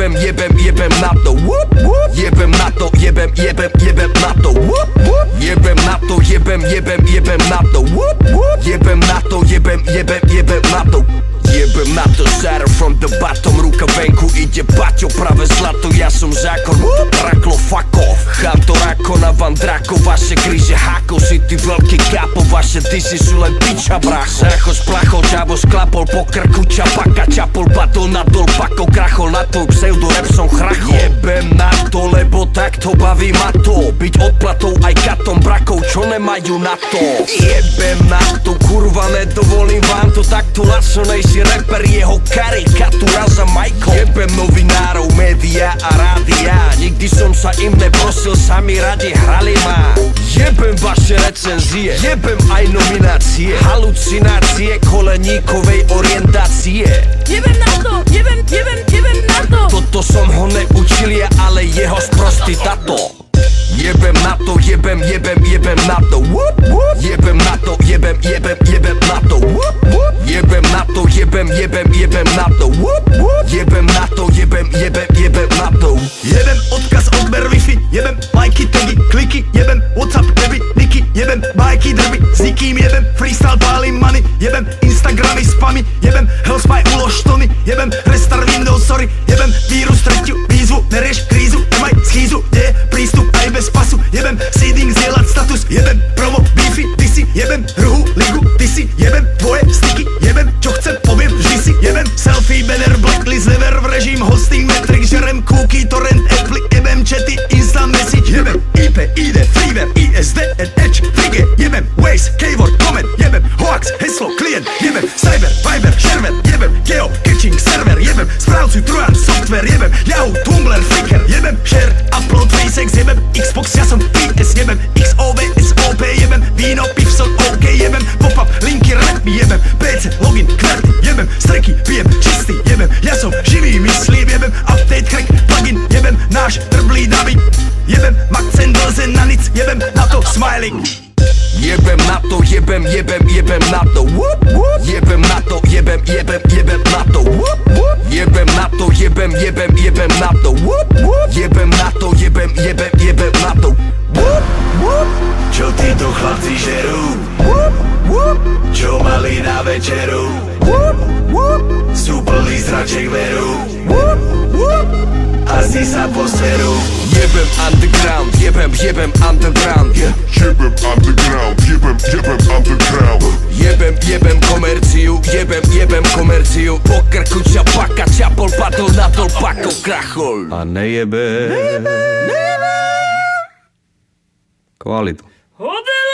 jebem na to. Jebem na to, jebem na to. Jebem na to, jebem na to. Jebem na to, jebem na to. Jebem na to, Sarah from the bottom. Ruka venku, ide baťo, práve zlato, ja som zákon. Raklo, fuck off. Chanto, rakona, van drako, vaše kríže hákov. Si ty veľký kápo, vaše disy sú len piča, bracho. Zácho splachol, čavo sklapol, po krku čapaka, čapol, batol nadol, pakol, krachol na tvoj pseudo, rap som chrachol. Jebem na to, lebo takto baví ma to. Byť odplatou aj katom brakov, čo nemajú na to. Jebem na to, kurva, nedovolím vám to, takto laco nejsi rapper, jeho karikatúra za Michael. Jebem novinárov, média a rádia, nikdy som sa im neprosil, sami radi hrali ma. Jebem vaše recenzie, jebem aj nominácie, halucinácie koleníkovej orientácie. Jebem na to, jebem na to. Toto som ho neučil ja, ale jeho sprostý tato. Jebem na to, jebem na to. Jebem na to, jebem na to. Jebem na to, jebem na to. Jebem na to, jebem na to. Jebem odkaz, odber wifi, jebem lajky, tagy, kliky, jebem Whatsapp, baby, niky, jebem bajky, drby, s nikým jebem freestyle, pálim money, jebem Instagramy, spamy, jebem Hellspy, ulož tony, jebem restart Windows, sorry, jebem vírus, tretiu výzvu, nerieš krízu, nemaj schýzu, kde je prístup aj bez pasu, jebem seeding, zdieľať status, jebem promo, beefy, ty si, jebem druhú ligu, ty si, jebem tvoje sticky, jebem čo chcem, poviem vždy si, jebem selfie, banner, blacklist, never v režim, hosting, metric, žerem cookie, torrent, apply, jebem chaty, instant message, jebem IP, ID, freeware, ISD, Edge, Frige, jebem Waze, keyword, comment, jebem hoax, heslo, klient, jebem cyber, viber, shareware, jebem geo, catching, server, jebem správcu, trujan, software, jebem Yahoo, Tumblr, Flickr, jebem share, upload, facex, jebem Xbox, ja som PS, jebem XOV, SOP, jebem víno, pivson, OK, jebem pop-up, linky, rap, jebem PC, login, kvarty, jebem streky, pijem čistý, jebem ja som živý, myslím, jebem update, crack, plugin, jebem náš trblý dubbing, jebem Maxen, Dlzen, na nic, jebem na to smiling. Jebem na to, jebem na to. Jebem na to, jebem na to. Jebem na to, jebem na to. Jebem na to, jebem na to. Čo títo chlapci žerú? Čo mali na večeru? Sú plný zraček veru, asi sa poserú. Jebem underground, jebem underground. Jebem underground, jebem underground. Jebem komerciu, jebem komerciu. Po krku čapaka, čapol, padol, nadol, pakol, krachol. A nejebe kvalitu. Hodil!